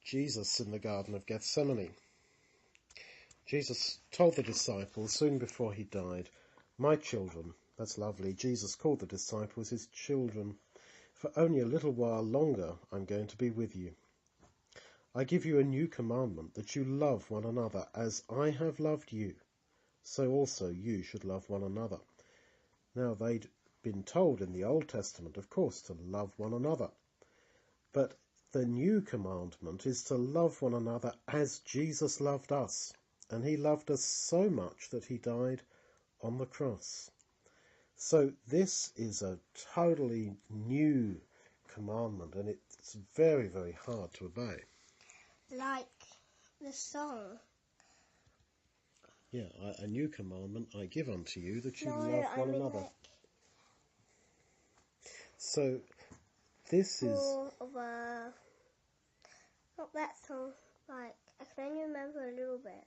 Jesus in the Garden of Gethsemane. Jesus told the disciples soon before he died, "My children," that's lovely, Jesus called the disciples his children, "for only a little while longer I'm going to be with you. I give you a new commandment, that you love one another as I have loved you, so also you should love one another." Now they'd been told in the Old Testament, of course, to love one another. But the new commandment is to love one another as Jesus loved us. And he loved us so much that he died on the cross. So this is a totally new commandment, and it's very, very hard to obey. Like the song. Yeah, a new commandment I give unto you, that you love one another. So this is... Not that song, I can only remember a little bit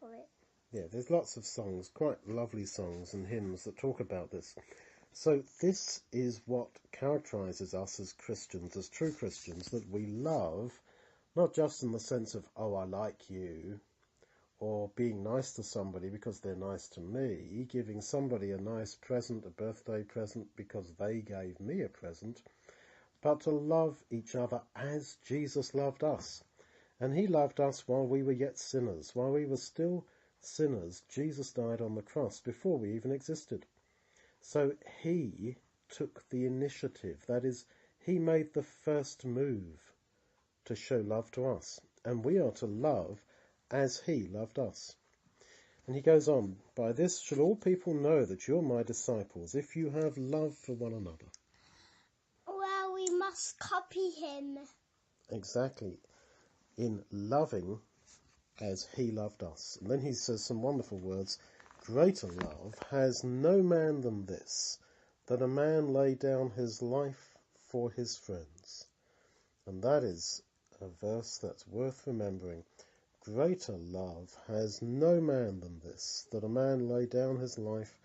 of it. Yeah, there's lots of songs, quite lovely songs and hymns that talk about this. So this is what characterises us as Christians, as true Christians, that we love, not just in the sense of, oh, I like you, or being nice to somebody because they're nice to me, giving somebody a nice present, a birthday present, because they gave me a present, but to love each other as Jesus loved us. And he loved us while we were yet sinners. While we were still sinners, Jesus died on the cross before we even existed. So he took the initiative. That is, he made the first move to show love to us. And we are to love as he loved us. And he goes on, "By this shall all people know that you're my disciples, if you have love for one another." Well, we must copy him. Exactly. In loving as he loved us. And then he says some wonderful words. "Greater love has no man than this, that a man lay down his life for his friends." And that is a verse that's worth remembering. Greater love has no man than this, that a man lay down his life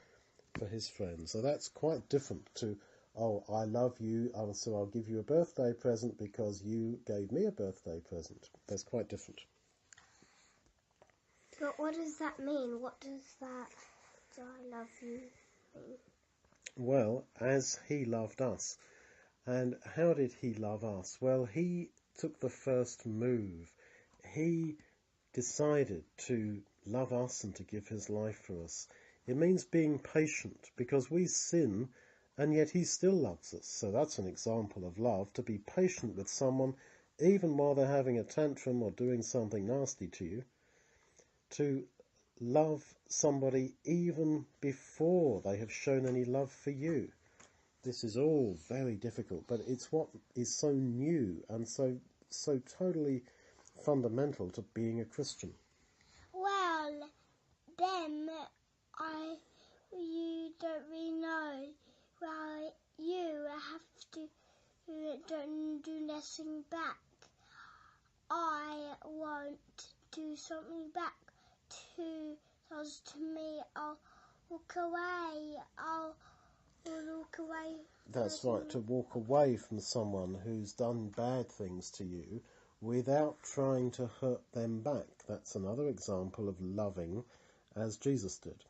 for his friends. So that's quite different to, oh, I love you, so I'll give you a birthday present because you gave me a birthday present. That's quite different. But what does that mean? What does that, do I love you, mean? Well, as he loved us. And how did he love us? Well, he took the first move. He decided to love us and to give his life for us. It means being patient, because we sin, and yet he still loves us. So that's an example of love, to be patient with someone, even while they're having a tantrum or doing something nasty to you. To love somebody even before they have shown any love for you. This is all very difficult, but it's what is so new and so totally fundamental to being a Christian. Well, then you don't really know. Well, you have to don't do nothing back. I won't do something back to me. I'll walk away. I'll walk away. That's right, to walk away from someone who's done bad things to you without trying to hurt them back. That's another example of loving as Jesus did.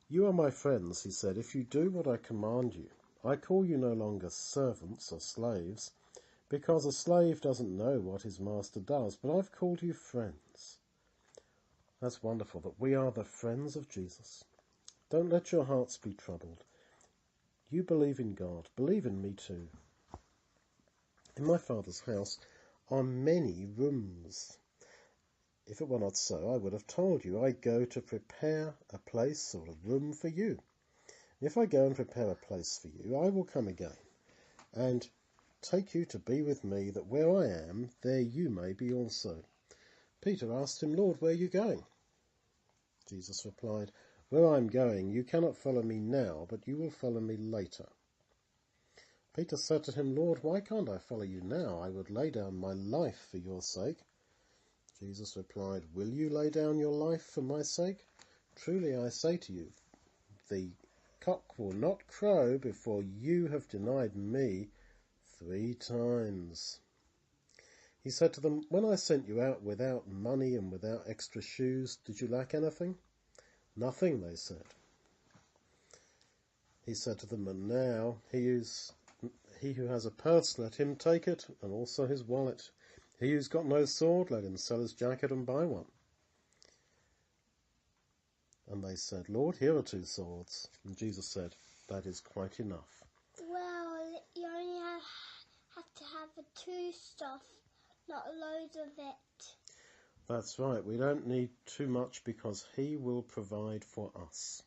"You are my friends," he said, "if you do what I command you. I call you no longer servants or slaves, because a slave doesn't know what his master does, but I've called you friends." That's wonderful, that we are the friends of Jesus. Don't let your hearts be troubled. You believe in God, believe in me too. In my Father's house are many rooms. If it were not so, I would have told you. I go to prepare a place or a room for you. If I go and prepare a place for you, I will come again and take you to be with me, that where I am, there you may be also. Peter asked him, "Lord, where are you going?" Jesus replied, "Where I am going, you cannot follow me now, but you will follow me later." Peter said to him, "Lord, why can't I follow you now? I would lay down my life for your sake." Jesus replied, "Will you lay down your life for my sake? Truly I say to you, the cock will not crow before you have denied me 3 times. He said to them, "When I sent you out without money and without extra shoes, did you lack anything?" "Nothing," they said. He said to them, "And now he who has a purse, let him take it, and also his wallet. He who's got no sword, let him sell his jacket and buy one." And they said, "Lord, here are 2 swords." And Jesus said, "That is quite enough." Well, you only have to have the 2 stuff, not loads of it. That's right. We don't need too much because he will provide for us.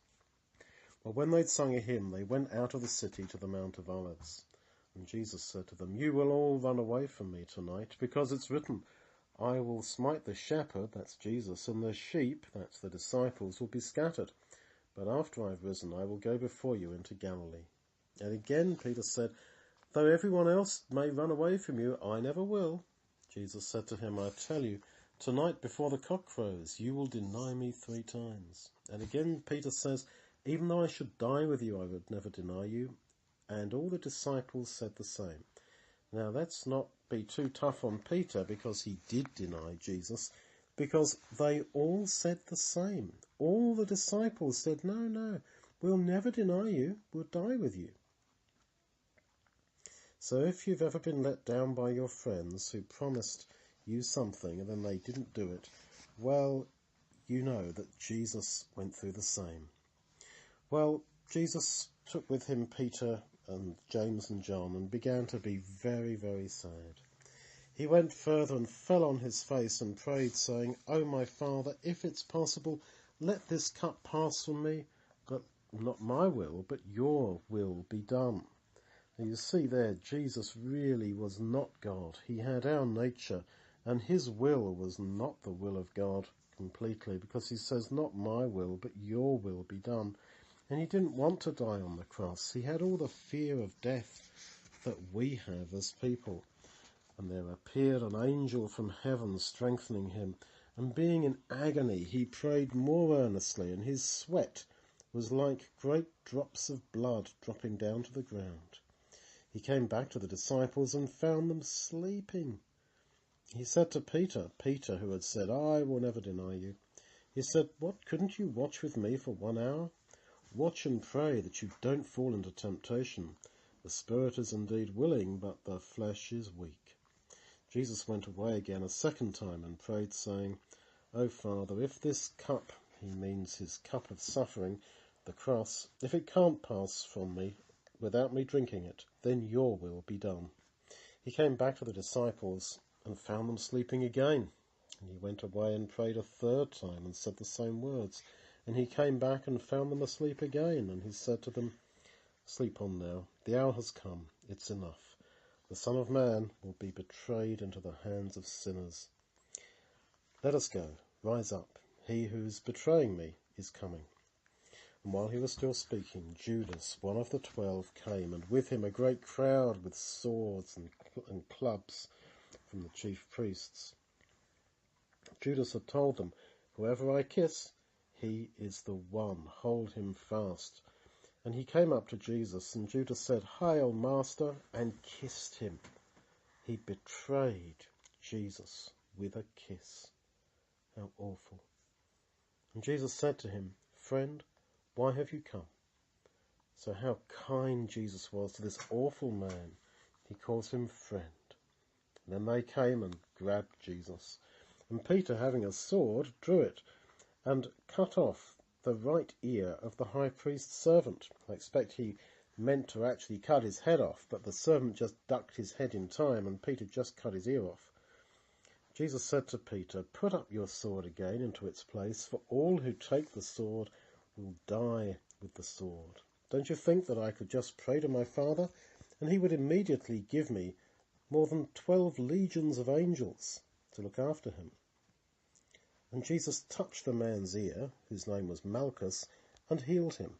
Well, when they'd sung a hymn, they went out of the city to the Mount of Olives. And Jesus said to them, "You will all run away from me tonight, because it's written, I will smite the shepherd," that's Jesus, "and the sheep," that's the disciples, "will be scattered. But after I've risen, I will go before you into Galilee." And again Peter said, "Though everyone else may run away from you, I never will." Jesus said to him, "I tell you, tonight before the cock crows, you will deny me 3 times. And again Peter says, "Even though I should die with you, I would never deny you." And all the disciples said the same. Now let's not be too tough on Peter because he did deny Jesus, because they all said the same. All the disciples said, no, we'll never deny you, we'll die with you. So if you've ever been let down by your friends who promised you something and then they didn't do it, well, you know that Jesus went through the same. Well, Jesus took with him Peter and James and John and began to be very, very sad. He went further and fell on his face and prayed, saying, "Oh, my Father, if it's possible, let this cup pass from me, but not my will, but your will be done." And you see there, Jesus really was not God. He had our nature, and his will was not the will of God completely, because he says, "Not my will, but your will be done." And he didn't want to die on the cross. He had all the fear of death that we have as people. And there appeared an angel from heaven strengthening him. And being in agony, he prayed more earnestly, and his sweat was like great drops of blood dropping down to the ground. He came back to the disciples and found them sleeping. He said to Peter, who had said, "I will never deny you," he said, "What, couldn't you watch with me for 1 hour? Watch and pray that you don't fall into temptation. The spirit is indeed willing, but the flesh is weak." Jesus went away again a 2nd time and prayed, saying, "O Father, if this cup," he means his cup of suffering, the cross, "if it can't pass from me without me drinking it, then your will be done." He came back to the disciples and found them sleeping again. And he went away and prayed a 3rd time and said the same words. And he came back and found them asleep again. And he said to them, "Sleep on now. The hour has come. It's enough. The Son of Man will be betrayed into the hands of sinners. Let us go. Rise up. He who is betraying me is coming." And while he was still speaking, Judas, one of the 12, came, and with him a great crowd with swords and clubs from the chief priests. Judas had told them, "Whoever I kiss, he is the one. Hold him fast." And he came up to Jesus, and Judas said, "Hail, Master," and kissed him. He betrayed Jesus with a kiss. How awful. And Jesus said to him, "Friend, why have you come?" So how kind Jesus was to this awful man. He calls him friend. And then they came and grabbed Jesus. And Peter, having a sword, drew it and cut off the right ear of the high priest's servant. I expect he meant to actually cut his head off, but the servant just ducked his head in time, and Peter just cut his ear off. Jesus said to Peter, "Put up your sword again into its place, for all who take the sword will die with the sword. Don't you think that I could just pray to my Father, and he would immediately give me more than 12 legions of angels to look after him?" And Jesus touched the man's ear, whose name was Malchus, and healed him.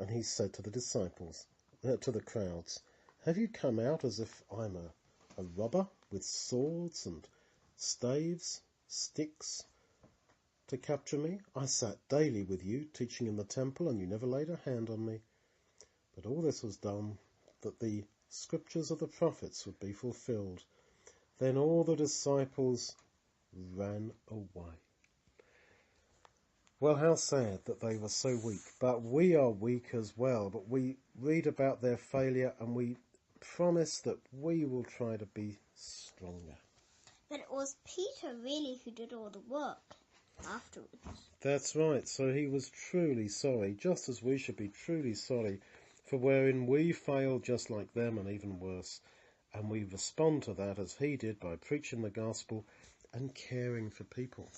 And he said to the disciples, to the crowds, "Have you come out as if I'm a robber with swords and staves, sticks, to capture me? I sat daily with you, teaching in the temple, and you never laid a hand on me." But all this was done that the scriptures of the prophets would be fulfilled. Then all the disciples ran away. Well, how sad that they were so weak. But we are weak as well. But we read about their failure and we promise that we will try to be stronger. But it was Peter really who did all the work afterwards. That's right. So he was truly sorry, just as we should be truly sorry for wherein we fail just like them and even worse. And we respond to that as he did by preaching the gospel and caring for people.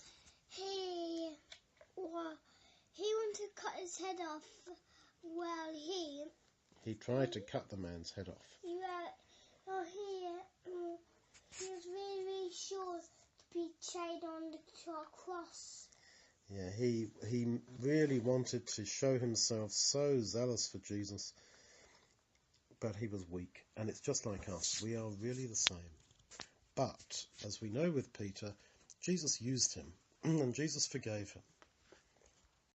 He wanted to cut his head off. Well, he tried to cut the man's head off. He was really, really sure to be chained on the cross. Yeah, he really wanted to show himself so zealous for Jesus, but he was weak. And it's just like us. We are really the same. But, as we know with Peter, Jesus used him, and Jesus forgave him.